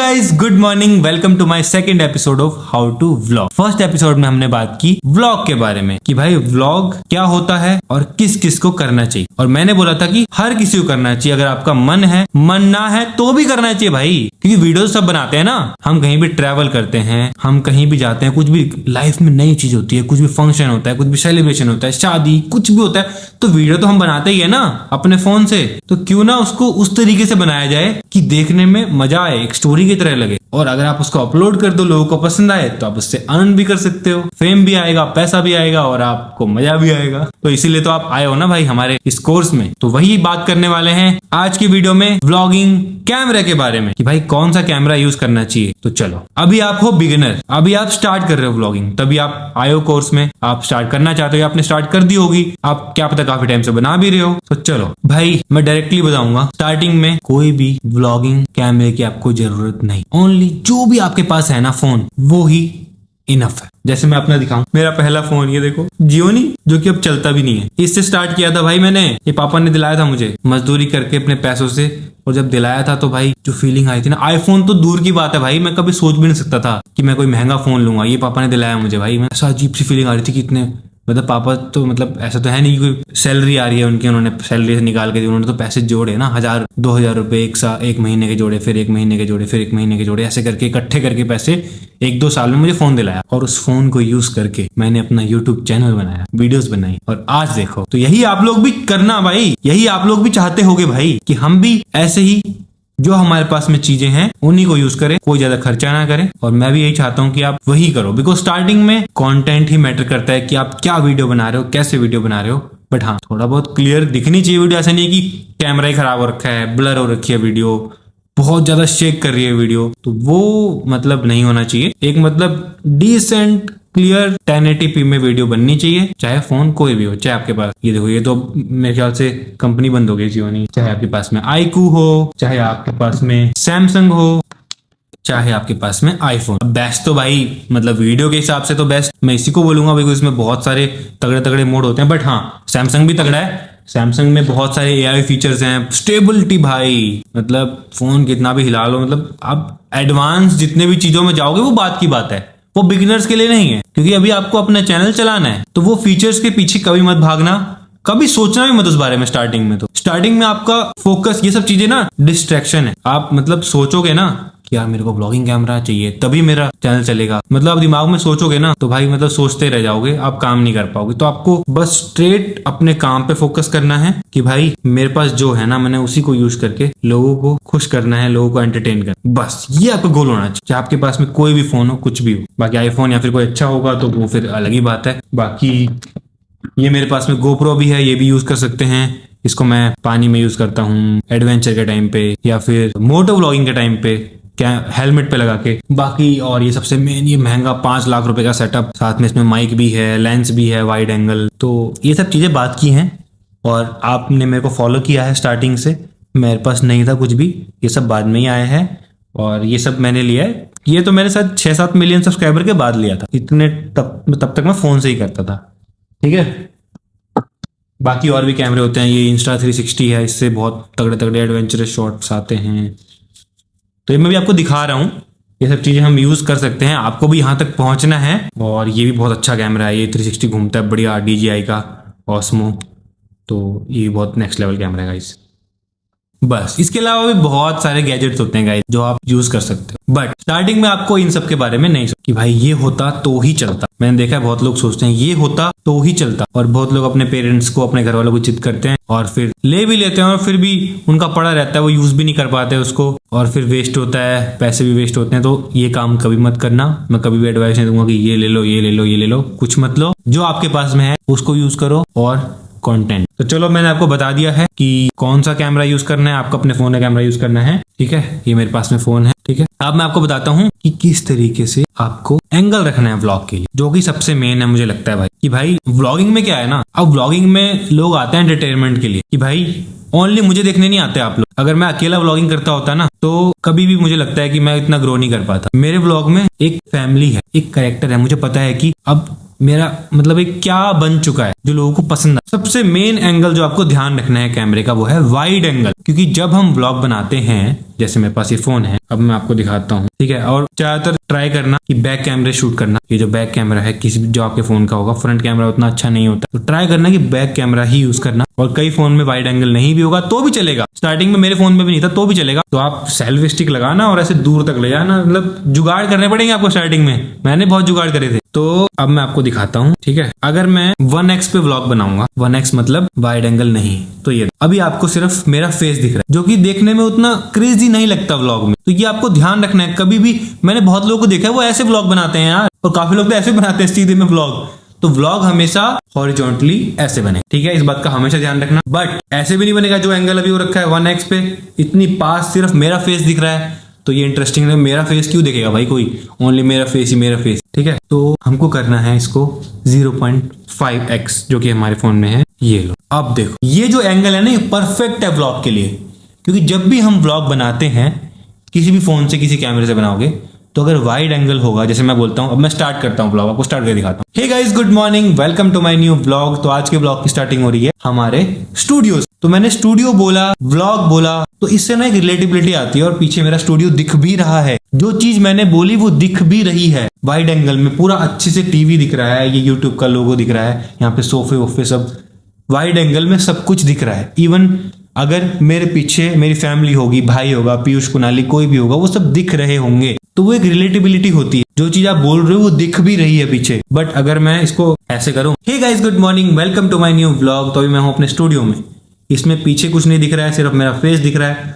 Guys, good morning. Welcome to my second episode of how to vlog. First episode में हमने बात की vlog के बारे में कि भाई व्लॉग क्या होता है और किस किस को करना चाहिए। और मैंने बोला था कि हर किसी को करना चाहिए, अगर आपका मन है, मन ना है तो भी करना चाहिए भाई, क्योंकि वीडियो सब बनाते हैं ना। हम कहीं भी ट्रैवल करते हैं, हम कहीं भी जाते हैं, कुछ भी लाइफ में नई चीज होती है, कुछ भी फंक्शन होता है, कुछ भी सेलिब्रेशन होता है, शादी, कुछ भी होता है, तो वीडियो तो हम बनाते ही है ना अपने फोन से। तो क्यों ना उसको उस तरीके से बनाया जाए कि देखने में मजा आए, एक स्टोरी की तरह लगे। और अगर आप उसको अपलोड कर दो, लोगों को पसंद आए, तो आप उससे अर्न भी कर सकते हो, फेम भी आएगा, पैसा भी आएगा और आपको मजा भी आएगा। तो इसीलिए तो आप आए हो ना भाई हमारे इस कोर्स में। तो वही बात करने वाले हैं आज की वीडियो में, व्लॉगिंग कैमरे के बारे में कि भाई कौन सा कैमरा यूज करना चाहिए। तो चलो, अभी आप हो बिगिनर, अभी आप स्टार्ट कर रहे हो व्लॉगिंग, तभी आप आए हो कोर्स में, आप स्टार्ट करना चाहते हो या आपने स्टार्ट कर दी होगी, आप क्या पता काफी टाइम से बना भी रहे हो। तो चलो भाई, मैं डायरेक्टली बताऊंगा, स्टार्टिंग में कोई भी व्लॉगिंग कैमरे की आपको जरूरत नहीं। ओनली जो भी आपके पास है ना फोन, वो ही इनफ है। जैसे मैं अपना दिखाऊं, मेरा पहला फोन ये देखो, जियोनी, जो कि अब चलता भी नहीं है। इससे स्टार्ट किया था भाई मैंने, ये पापा ने दिलाया था मुझे मजदूरी करके अपने पैसों से। और जब दिलाया था तो भाई जो फीलिंग आई थी ना, आईफोन तो दूर की बात है भाई, मैं कभी सोच भी नहीं सकता था कि मैं कोई महंगा फोन लूंगा। ये पापा ने दिलाया मुझे भाई, मैं ऐसा अजीब सी फीलिंग आ रही थी कि इतने, मतलब पापा तो मतलब ऐसा तो है नहीं कोई सैलरी आ रही है उनकी, उन्होंने सैलरी से निकाल के दी, उन्होंने तो पैसे जोड़े ना, 1000-2000 रुपए एक महीने के जोड़े, फिर 1 महीने के जोड़े, फिर 1 महीने के जोड़े, ऐसे करके इकट्ठे करके पैसे 1-2 साल में मुझे फोन दिलाया। और उस फोन को यूज करके मैंने अपना यूट्यूब चैनल बनाया, वीडियोस बनाई, और आज देखो। तो यही आप लोग भी करना भाई, यही आप लोग भी चाहते होगे भाई कि हम भी ऐसे ही जो हमारे पास में चीजें हैं उन्हीं को यूज करें, कोई ज्यादा खर्चा ना करें। और मैं भी यही चाहता हूं कि आप वही करो, बिकॉज स्टार्टिंग में कंटेंट ही मैटर करता है कि आप क्या वीडियो बना रहे हो, कैसे वीडियो बना रहे हो। बट हाँ, थोड़ा बहुत क्लियर दिखनी चाहिए वीडियो। ऐसा नहीं है कि कैमरा ही खराब हो रखा है, ब्लर हो रखी है वीडियो, बहुत ज्यादा शेक कर रही है वीडियो, तो वो मतलब नहीं होना चाहिए। एक मतलब डिसेंट क्लियर 1080p में वीडियो बननी चाहिए, चाहे फोन कोई भी हो, चाहे आपके पास, ये देखो ये तो मेरे ख्याल से कंपनी बंद हो गई जियोनी, चाहे आपके पास में iQOO हो, चाहे आपके पास में सैमसंग हो, चाहे आपके पास में आईफोन। बेस्ट तो भाई मतलब वीडियो के हिसाब से तो बेस्ट मैं इसी को बोलूंगा, बिकॉज इसमें बहुत सारे तगड़े तगड़े मोड होते हैं। बट हाँ, सैमसंग भी तगड़ा है, सैमसंग में बहुत सारे AI फीचर्स हैं, स्टेबिलिटी भाई, मतलब फोन कितना भी हिला लो, मतलब आप एडवांस जितने भी चीजों में जाओगे वो बात की बात है, वो बिगिनर्स के लिए नहीं है। क्योंकि अभी आपको अपना चैनल चलाना है, तो वो फीचर्स के पीछे कभी मत भागना, कभी सोचना भी मत उस बारे में। स्टार्टिंग में आपका फोकस, ये सब चीजें ना डिस्ट्रैक्शन है। आप मतलब सोचोगे ना कि यार मेरे को ब्लॉगिंग कैमरा चाहिए तभी मेरा चैनल चलेगा, मतलब आप दिमाग में सोचोगे ना तो भाई मतलब सोचते रह जाओगे, आप काम नहीं कर पाओगे। तो आपको बस स्ट्रेट अपने काम पे फोकस करना है कि भाई मेरे पास जो है ना, मैंने उसी को यूज करके लोगों को खुश करना है, लोगों को एंटरटेन करना, बस ये आपका गोल होना चाहिए। चाहे आपके पास में कोई भी फोन हो, कुछ भी हो, बाकी आईफोन या फिर कोई अच्छा होगा तो वो फिर अलग ही बात है। बाकी ये मेरे पास में GoPro भी है, ये भी यूज कर सकते हैं। इसको मैं पानी में यूज करता हूँ, एडवेंचर के टाइम पे या फिर मोटो व्लॉगिंग के टाइम पे, क्या हेलमेट पे लगा के। बाकी और ये सबसे मेन, ये महंगा 5 लाख रुपए का सेटअप, साथ में इसमें माइक भी है, लेंस भी है, वाइड एंगल, तो ये सब चीजें बात की हैं। और आपने मेरे को फॉलो किया है स्टार्टिंग से, मेरे पास नहीं था कुछ भी, ये सब बाद में ही आया है। और ये सब मैंने लिया है, ये तो मेरे साथ 6-7 मिलियन सब्सक्राइबर के बाद लिया था, इतने तब तक मैं फोन से ही करता था, ठीक है। बाकी और भी कैमरे होते हैं, ये Insta360 है, इससे बहुत तगड़े तगड़े एडवेंचरस शॉट्स आते हैं। तो ये मैं भी आपको दिखा रहा हूँ, ये सब चीजें हम यूज कर सकते हैं, आपको भी यहाँ तक पहुंचना है। और ये भी बहुत अच्छा कैमरा है, ये 360 घूमता है बढ़िया, DJI का Osmo, तो ये बहुत नेक्स्ट लेवल कैमरा है गाइस। बस इसके अलावा भी बहुत सारे गैजेट्स होते हैं गाइस जो आप यूज कर सकते हो, बट स्टार्टिंग में आपको इन सब के बारे में नहीं सोच कि भाई ये होता तो ही चलता। मैंने देखा है बहुत लोग सोचते हैं ये होता तो ही चलता, और बहुत लोग अपने पेरेंट्स को, अपने घर वालों को जिद करते हैं और फिर ले भी लेते हैं, और फिर भी उनका पड़ा रहता है, वो यूज भी नहीं कर पाते उसको, और फिर वेस्ट होता है, पैसे भी वेस्ट होते हैं। तो ये काम कभी मत करना, मैं कभी भी एडवाइस नहीं दूंगा कि ये ले लो, ये ले लो, ये ले लो, कुछ मत लो, जो आपके पास में है उसको यूज करो। और कंटेंट, तो चलो मैंने आपको बता दिया है कि कौन सा कैमरा यूज करना है, आपको अपने फोन का कैमरा यूज करना है, ठीक है। ये मेरे पास में फोन है, ठीक है। अब मैं आपको बताता हूँ कि किस तरीके से आपको एंगल रखना है व्लॉग के लिए, जो कि सबसे मेन है मुझे लगता है भाई। कि भाई व्लॉगिंग में क्या है ना, अब व्लॉगिंग में लोग आते हैं एंटरटेनमेंट के लिए, कि भाई ओनली मुझे देखने नहीं आते आप लोग। अगर मैं अकेला व्लॉगिंग करता होता ना, तो कभी भी मुझे लगता है कि मैं इतना ग्रो नहीं कर पाता। मेरे व्लॉग में एक फैमिली है, एक कैरेक्टर है, मुझे पता है कि अब मेरा मतलब एक क्या बन चुका है जो लोगों को पसंद है। सबसे मेन एंगल जो आपको ध्यान रखना है कैमरे का वो है वाइड एंगल, क्योंकि जब हम व्लॉग बनाते हैं, जैसे मेरे पास ये फोन है, अब मैं आपको दिखाता हूँ, ठीक है। और ज्यादातर ट्राई करना कि बैक कैमरे शूट करना। ये जो बैक कैमरा है किसी जो आपके फोन का होगा, फ्रंट कैमरा उतना अच्छा नहीं होता, तो ट्राई करना कि बैक कैमरा ही यूज करना। और कई फोन में वाइड एंगल नहीं भी होगा तो भी चलेगा। स्टार्टिंग में मेरे फोन में भी नहीं था तो भी चलेगा, तो आप सेल्फी स्टिक लगाना और ऐसे दूर तक ले जाना, मतलब जुगाड़ करने पड़ेंगे आपको स्टार्टिंग में। मैंने बहुत जुगाड़ करे थे। तो अब मैं आपको दिखाता हूँ, ठीक है। अगर मैं 1x पे व्लॉग बनाऊंगा, 1x मतलब वाइड एंगल नहीं, तो ये अभी आपको सिर्फ मेरा फेस दिख रहा है, जो कि देखने में उतना क्रेजी नहीं लगता व्लॉग में। तो ये आपको ध्यान रखना है। कभी भी मैंने बहुत लोगों को देखा है वो ऐसे व्लॉग बनाते हैं यार, और काफी लोग तो ऐसे बनाते हैं सीधे में व्लॉग। तो व्लॉग हमेशा हॉरिजॉन्टली ऐसे बने, ठीक है। इस बात का हमेशा ध्यान रखना। बट ऐसे भी नहीं बनेगा जो एंगल अभी वो रखा है 1x पे, इतनी पास सिर्फ मेरा फेस दिख रहा है, तो ये इंटरेस्टिंग है। मेरा फेस क्यों देखेगा भाई कोई, ओनली मेरा फेस ही मेरा फेस, ठीक है। तो हमको करना है इसको 0.5x, जो कि हमारे फोन में है। ये लो, अब देखो ये जो एंगल है ना, ये परफेक्ट है व्लॉग के लिए, क्योंकि जब भी हम व्लॉग बनाते हैं किसी भी फोन से, किसी कैमरे से बनाओगे, तो अगर वाइड एंगल होगा, जैसे मैं बोलता हूं, अब मैं स्टार्ट करता हूं व्लॉग, आपको स्टार्ट करके दिखाता हूं। Hey guys, good morning, welcome to my new vlog. तो आज के व्लॉग की स्टार्टिंग हो रही है हमारे स्टूडियो। तो मैंने स्टूडियो बोला, व्लॉग बोला, तो इससे ना एक रिलेटिबिलिटी आती है, और पीछे मेरा स्टूडियो दिख भी रहा है। जो चीज मैंने बोली वो दिख भी रही है। वाइड एंगल में पूरा अच्छे से टीवी दिख रहा है, ये यूट्यूब का लोगो दिख रहा है, यहाँ पे सोफे वोफे सब वाइड एंगल में सब कुछ दिख रहा है। इवन अगर मेरे पीछे मेरी फैमिली होगी, भाई होगा, पीयूष कुनाली कोई भी होगा, वो सब दिख रहे होंगे, तो वो एक रिलेटिबिलिटी होती है। जो चीज आप बोल रहे हो वो दिख भी रही है पीछे। बट अगर मैं इसको ऐसे करूं, hey guys good morning, welcome to my new vlog, तो अभी मैं हूं अपने स्टूडियो में, इसमें पीछे कुछ नहीं दिख रहा है, सिर्फ मेरा फेस दिख रहा है,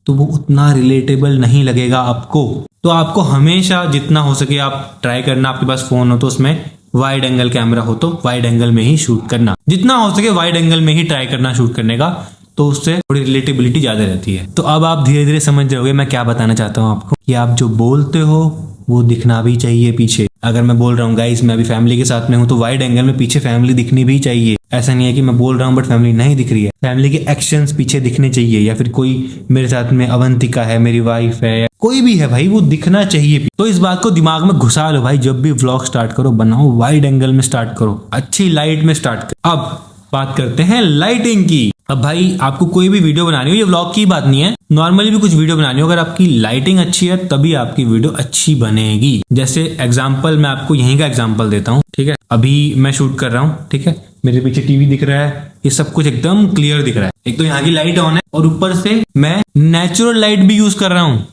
तो वो उतना रिलेटेबल नहीं लगेगा आपको। तो आपको हमेशा जितना हो सके आप ट्राई करना, आपके पास फोन हो तो उसमें वाइड एंगल कैमरा हो तो वाइड एंगल में ही शूट करना, जितना हो सके वाइड एंगल में ही ट्राई करना शूट करने का, तो उससे थोड़ी रिलेटेबिलिटी ज्यादा रहती है। तो अब आप धीरे धीरे समझ रहोगे मैं क्या बताना चाहता हूँ आपको, कि आप जो बोलते हो वो दिखना भी चाहिए पीछे। अगर मैं बोल रहा हूँ गाइस मैं अभी फैमिली के साथ में हूँ, तो वाइड एंगल में पीछे फैमिली दिखनी भी चाहिए। ऐसा नहीं है कि मैं बोल रहा हूँ बट फैमिली नहीं दिख रही है, फैमिली के एक्शंस पीछे दिखने चाहिए। या फिर कोई मेरे साथ में अवंतिका है, मेरी वाइफ है, कोई भी है भाई, वो दिखना चाहिए। तो इस बात को दिमाग में घुसा लो भाई, जब भी व्लॉग स्टार्ट करो बनाओ वाइड एंगल में स्टार्ट करो, अच्छी लाइट में स्टार्ट करो। अब बात करते हैं लाइटिंग की। अब भाई आपको कोई भी वीडियो बनानी हो, ये व्लॉग की बात नहीं है, नॉर्मली भी कुछ वीडियो बनानी हो, अगर आपकी लाइटिंग अच्छी है तभी आपकी वीडियो अच्छी बनेगी। जैसे एग्जांपल मैं आपको यहीं का एग्जांपल देता हूँ, ठीक है। अभी मैं शूट कर रहा हूँ, ठीक है, मेरे पीछे टीवी दिख रहा है, ये सब कुछ एकदम क्लियर दिख रहा है। एक तो यहाँ की लाइट ऑन है और ऊपर से मैं नेचुरल लाइट भी यूज कर रहा हूँ,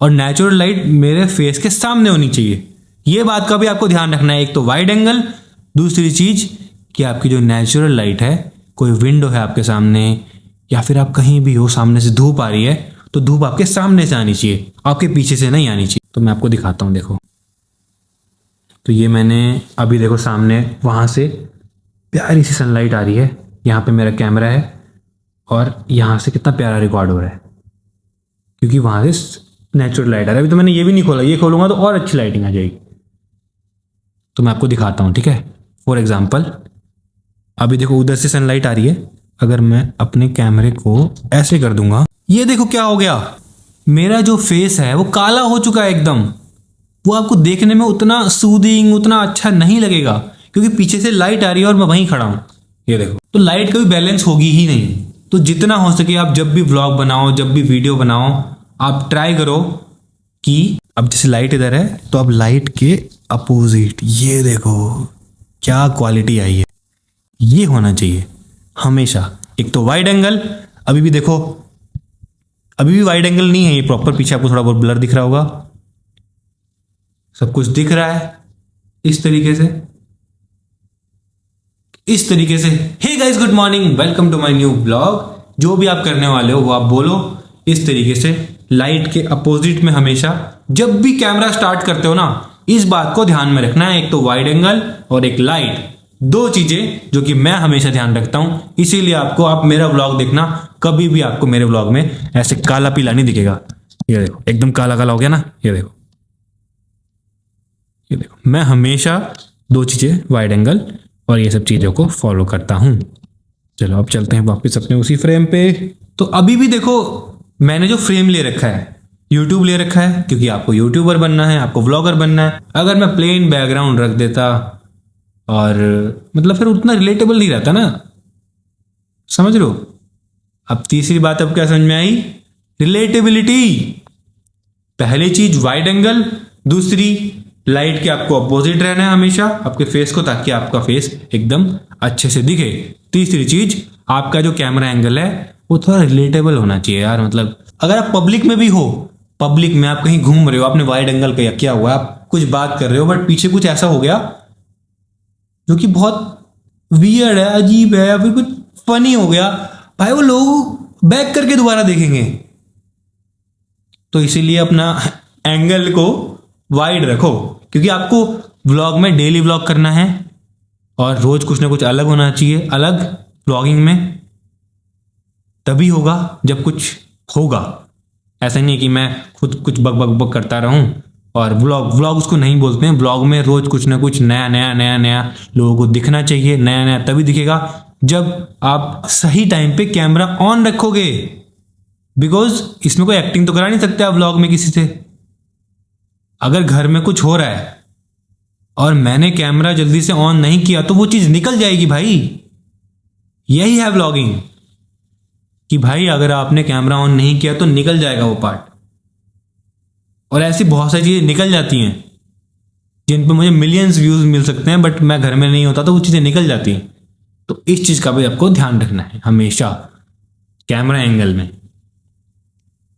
और नेचुरल लाइट मेरे फेस के सामने होनी चाहिए। ये बात का भी आपको ध्यान रखना है। एक तो वाइड एंगल, दूसरी चीज कि आपकी जो नेचुरल लाइट है, कोई विंडो है आपके सामने, या फिर आप कहीं भी हो, सामने से धूप आ रही है, तो धूप आपके सामने से आनी चाहिए, आपके पीछे से नहीं आनी चाहिए। तो मैं आपको दिखाता हूँ, देखो, तो ये मैंने अभी देखो सामने वहां से प्यारी सी सनलाइट आ रही है, यहाँ पे मेरा कैमरा है, और यहाँ से कितना प्यारा रिकॉर्ड हो रहा है, क्योंकि वहां से नेचुरल लाइट आ रहा है। अभी तो मैंने ये भी नहीं खोला, ये खोलूंगा तो और अच्छी लाइटिंग आ जाएगी। तो मैं आपको दिखाता हूँ, ठीक है। फॉर एग्जाम्पल अभी देखो उधर से सनलाइट आ रही है, अगर मैं अपने कैमरे को ऐसे कर दूंगा, ये देखो क्या हो गया, मेरा जो फेस है वो काला हो चुका है एकदम। वो आपको देखने में उतना सूदिंग, उतना अच्छा नहीं लगेगा, क्योंकि पीछे से लाइट आ रही है और मैं वहीं खड़ा हूं, ये देखो। तो लाइट का भी बैलेंस होगी ही नहीं। तो जितना हो सके आप जब भी व्लॉग बनाओ, जब भी वीडियो बनाओ, आप ट्राई करो कि अब जैसे लाइट इधर है तो अब लाइट के अपोजिट, ये देखो क्या क्वालिटी आई है, ये होना चाहिए हमेशा। एक तो वाइड एंगल, अभी भी देखो, अभी भी वाइड एंगल नहीं है ये प्रॉपर, पीछे आपको थोड़ा बहुत ब्लर दिख रहा होगा, सब कुछ दिख रहा है इस तरीके से, इस तरीके से। Hey guys good morning, welcome to my new blog. जो भी आप करने वाले हो वो आप बोलो इस तरीके से, लाइट के अपोजिट में हमेशा। जब भी कैमरा स्टार्ट करते हो ना, इस बात को ध्यान में रखना है, एक तो वाइड एंगल और एक लाइट, दो चीजें जो कि मैं हमेशा ध्यान रखता हूं। इसीलिए आपको, आप मेरा व्लॉग देखना, कभी भी आपको मेरे व्लॉग में ऐसे काला पीला नहीं दिखेगा। ये देखो एकदम काला काला हो गया ना, ये देखो, ये देखो। मैं हमेशा दो चीजें, वाइड एंगल और ये सब चीजों को फॉलो करता हूं। चलो अब चलते हैं वापस अपने उसी फ्रेम पे। तो अभी भी देखो मैंने जो फ्रेम ले रखा है, यूट्यूब ले रखा है, क्योंकि आपको यूट्यूबर बनना है, आपको व्लॉगर बनना है। अगर मैं प्लेन बैकग्राउंड रख देता और मतलब फिर उतना रिलेटेबल नहीं रहता ना, समझ रहे हो। अब तीसरी बात अब क्या समझ में आई, रिलेटेबिलिटी। पहली चीज वाइड एंगल, दूसरी लाइट के आपको अपोजिट रहना है हमेशा आपके फेस को, ताकि आपका फेस एकदम अच्छे से दिखे। तीसरी चीज आपका जो कैमरा एंगल है वो थोड़ा रिलेटेबल होना चाहिए यार। मतलब अगर आप पब्लिक में भी हो, पब्लिक में आप कहीं घूम रहे हो, आपने वाइड एंगल किया हुआ है, आप कुछ बात कर रहे हो बट पीछे कुछ ऐसा हो गया जो कि बहुत वियर्ड है, अजीब है, या फिर कुछ फनी हो गया, भाई वो लोग बैक करके दोबारा देखेंगे। तो इसीलिए अपना एंगल को वाइड रखो, क्योंकि आपको व्लॉग में डेली व्लॉग करना है और रोज कुछ ना कुछ अलग होना चाहिए। अलग व्लॉगिंग में तभी होगा जब कुछ होगा। ऐसा नहीं कि मैं खुद कुछ बक बक बक करता रहूं और व्लॉग उसको नहीं बोलते हैं। व्लॉग में रोज कुछ ना कुछ नया नया नया नया लोगों को दिखना चाहिए। नया नया तभी दिखेगा जब आप सही टाइम पे कैमरा ऑन रखोगे, बिकॉज इसमें कोई एक्टिंग तो करा नहीं सकते आप व्लॉग में किसी से। अगर घर में कुछ हो रहा है और मैंने कैमरा जल्दी से ऑन नहीं किया तो वो चीज निकल जाएगी भाई। यही है व्लॉगिंग कि भाई अगर आपने कैमरा ऑन नहीं किया तो निकल जाएगा वो पार्ट। और ऐसी बहुत सारी चीजें निकल जाती हैं जिन पे मुझे मिलियंस व्यूज मिल सकते हैं, बट मैं घर में नहीं होता तो वो चीजें निकल जाती हैं। तो इस चीज का भी आपको ध्यान रखना है हमेशा कैमरा एंगल में।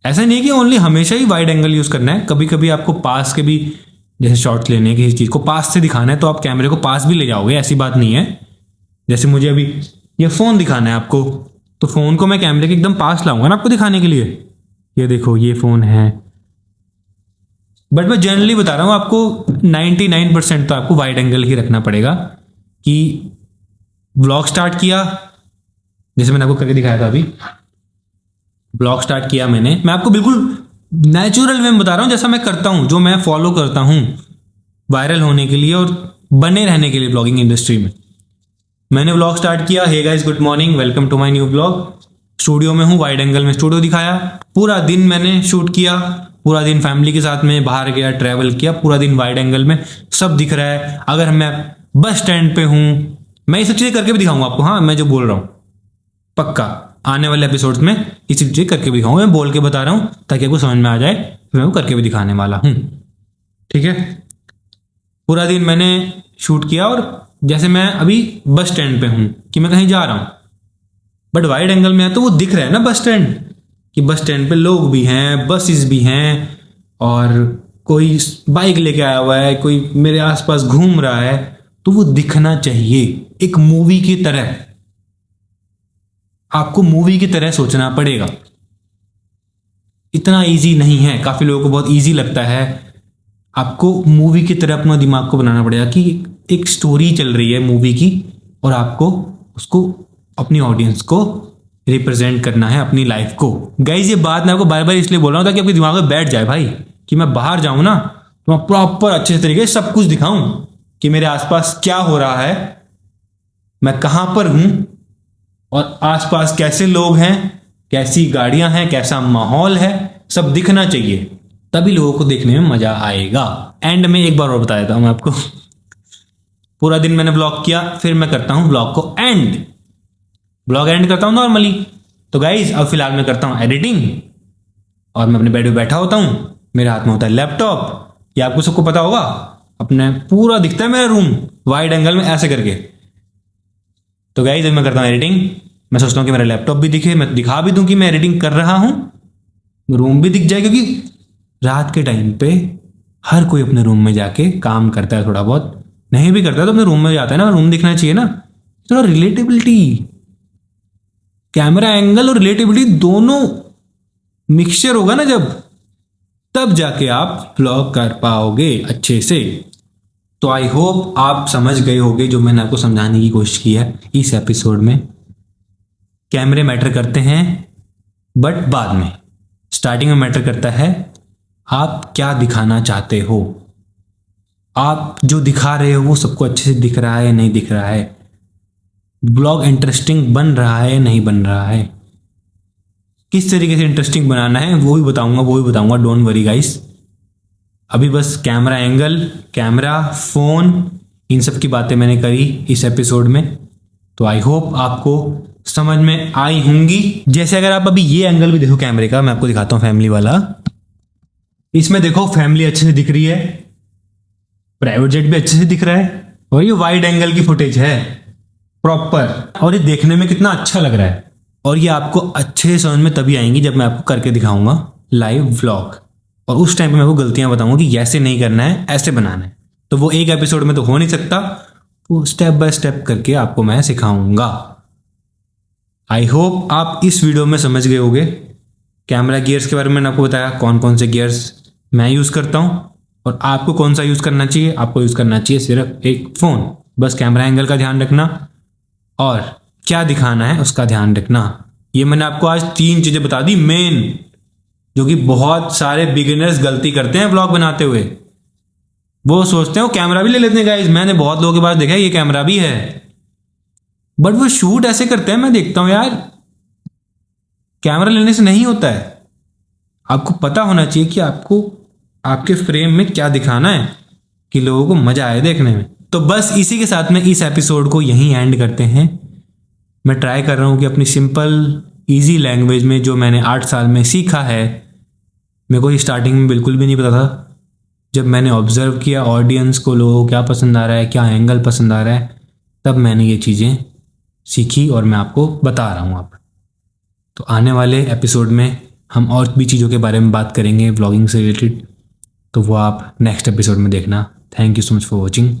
ऐसा नहीं है कि ओनली हमेशा ही वाइड एंगल यूज करना है, कभी कभी आपको पास के भी जैसे शॉट्स लेने किसी चीज को पास से दिखाना है तो आप कैमरे को पास भी ले जाओगे, ऐसी बात नहीं है। जैसे मुझे अभी ये फोन दिखाना है आपको, तो फोन को मैं कैमरे के एकदम पास लाऊंगा ना आपको दिखाने के लिए। ये देखो ये फोन है, बट मैं जनरली बता रहा हूं आपको 99% तो आपको वाइड एंगल ही रखना पड़ेगा। कि ब्लॉग स्टार्ट किया, जैसे मैंने आपको करके दिखाया था अभी, ब्लॉग स्टार्ट किया मैं आपको बिल्कुल नेचुरल वे में बता रहा हूं जैसा मैं करता हूं, जो मैं फॉलो करता हूं वायरल होने के लिए और बने रहने के लिए ब्लॉगिंग इंडस्ट्री में। मैंने व्लॉग स्टार्ट किया, hey guys good morning, welcome to my new vlog. Studio में हूँ, वाइड एंगल में स्टूडियो दिखाया, पूरा दिन मैंने शूट किया, पूरा दिन फैमिली के साथ में बाहर गया, ट्रैवल किया, पूरा दिन वाइड एंगल में सब दिख रहा है। अगर मैं बस स्टैंड पे हूँ, मैं ये सब चीजें करके भी दिखाऊंगा आपको। हाँ, मैं जो बोल रहा हूँ पक्का आने वाले एपिसोड्स में ये सब चीजें करके भी दिखाऊंगा। मैं बोल के बता रहा हूँ ताकि आपको समझ में आ जाए, फिर मैं वो करके भी दिखाने वाला हूँ। ठीक है, पूरा दिन मैंने शूट किया और जैसे मैं अभी बस स्टैंड पे हूं कि मैं कहीं जा रहा हूं, बट वाइड एंगल में है तो वो दिख रहा है ना बस स्टैंड, कि बस स्टैंड पे लोग भी हैं, बसेस भी हैं, और कोई बाइक लेके आया हुआ है, कोई मेरे आसपास घूम रहा है, तो वो दिखना चाहिए एक मूवी की तरह। आपको मूवी की तरह सोचना पड़ेगा। इतना इजी नहीं है, काफी लोगों को बहुत इजी लगता है। आपको मूवी की तरह अपना दिमाग को बनाना पड़ेगा कि एक स्टोरी चल रही है मूवी की और आपको उसको अपनी ऑडियंस को रिप्रेजेंट करना है, अपनी लाइफ को। गाइज ये बात मैं आपको बार बार इसलिए बोल रहा हूँ ताकि आपके दिमाग में बैठ जाए भाई, कि मैं बाहर जाऊं ना तो मैं प्रॉपर अच्छे से तरीके से सब कुछ दिखाऊं कि मेरे आसपास क्या हो रहा है, मैं कहां पर हूं और आसपास कैसे लोग हैं, कैसी गाड़ियां हैं, कैसा माहौल है, सब दिखना चाहिए। तभी लोगों को देखने में मजा आएगा। एंड में एक बार और बता देता हूं मैं आपको, पूरा दिन मैंने ब्लॉग किया, फिर मैं करता हूं ब्लॉग को एंड, ब्लॉग एंड करता हूं नॉर्मली। तो गाइज अब फिलहाल मैं करता हूं एडिटिंग और मैं अपने बेड पे बैठा होता हूं, मेरे हाथ में होता है लैपटॉप। ये आपको सबको पता होगा, अपने पूरा दिखता है मेरा रूम वाइड एंगल में ऐसे करके। तो गाइज अब मैं करता हूं एडिटिंग, मैं सोचता हूं कि मेरा लैपटॉप भी दिखे, मैं दिखा भी दूं कि मैं एडिटिंग कर रहा हूं, रूम भी दिख जाए, क्योंकि रात के टाइम पे हर कोई अपने रूम में जाके काम करता है, थोड़ा बहुत नहीं भी करता है तो अपने रूम में जाता है ना, रूम दिखना चाहिए ना। थोड़ा रिलेटेबिलिटी, कैमरा एंगल और रिलेटेबिलिटी दोनों मिक्सचर होगा ना जब, तब जाके आप व्लॉग कर पाओगे अच्छे से। तो आई होप आप समझ गए होंगे जो मैंने आपको समझाने की कोशिश की है इस एपिसोड में। कैमरे मैटर करते हैं बट बाद में, स्टार्टिंग में मैटर करता है आप क्या दिखाना चाहते हो, आप जो दिखा रहे हो वो सबको अच्छे से दिख रहा है या नहीं दिख रहा है, ब्लॉग इंटरेस्टिंग बन रहा है या नहीं बन रहा है, किस तरीके से इंटरेस्टिंग बनाना है वो भी बताऊंगा, डोंट वरी गाइस। अभी बस कैमरा एंगल, कैमरा, फोन, इन सब की बातें मैंने करी इस एपिसोड में, तो आई होप आपको समझ में आई होंगी। जैसे अगर आप अभी ये एंगल भी देखो कैमरे का, मैं आपको दिखाता हूँ फैमिली वाला। इसमें देखो फैमिली अच्छे से दिख रही है, प्राइवेट जेट भी अच्छे से दिख रहा है, और ये वाइड एंगल की फुटेज है प्रॉपर, और ये देखने में कितना अच्छा लग रहा है। और ये आपको अच्छे से समझ में तभी आएंगी जब मैं आपको करके दिखाऊंगा लाइव व्लॉग, और उस टाइम पे मैं आपको गलतियां बताऊंगा कि ऐसे नहीं करना है, ऐसे बनाना है। तो वो एक एपिसोड में तो हो नहीं सकता, वो स्टेप बाय स्टेप करके आपको मैं सिखाऊंगा। आई होप आप इस वीडियो में समझ गए होंगे। कैमरा गियर्स के बारे में मैंने आपको बताया, कौन कौन से गियर्स मैं यूज़ करता हूँ, और आपको कौन सा यूज़ करना चाहिए। आपको यूज़ करना चाहिए सिर्फ एक फ़ोन, बस कैमरा एंगल का ध्यान रखना और क्या दिखाना है उसका ध्यान रखना। ये मैंने आपको आज 3 चीज़ें बता दी मेन, जो कि बहुत सारे बिगिनर्स गलती करते हैं व्लॉग बनाते हुए। वो सोचते हैं वो कैमरा भी ले लेते हैं गाइस, मैंने बहुत लोगों के पास देखा है ये कैमरा भी है, बट वो शूट ऐसे करते हैं, मैं देखता हूँ यार कैमरा लेने से नहीं होता है। आपको पता होना चाहिए कि आपको आपके फ्रेम में क्या दिखाना है कि लोगों को मजा आए देखने में। तो बस इसी के साथ में इस एपिसोड को यहीं एंड करते हैं। मैं ट्राई कर रहा हूँ कि अपनी सिंपल इजी लैंग्वेज में जो मैंने 8 साल में सीखा है, मेरे को स्टार्टिंग में बिल्कुल भी नहीं पता था। जब मैंने ऑब्जर्व किया ऑडियंस को, लोगों को क्या पसंद आ रहा है, क्या एंगल पसंद आ रहा है, तब मैंने ये चीज़ें सीखी और मैं आपको बता रहा हूँ अब। तो आने वाले एपिसोड में हम और भी चीज़ों के बारे में बात करेंगे व्लॉगिंग से रिलेटेड, तो वो आप नेक्स्ट एपिसोड में देखना। Thank you so much for watching.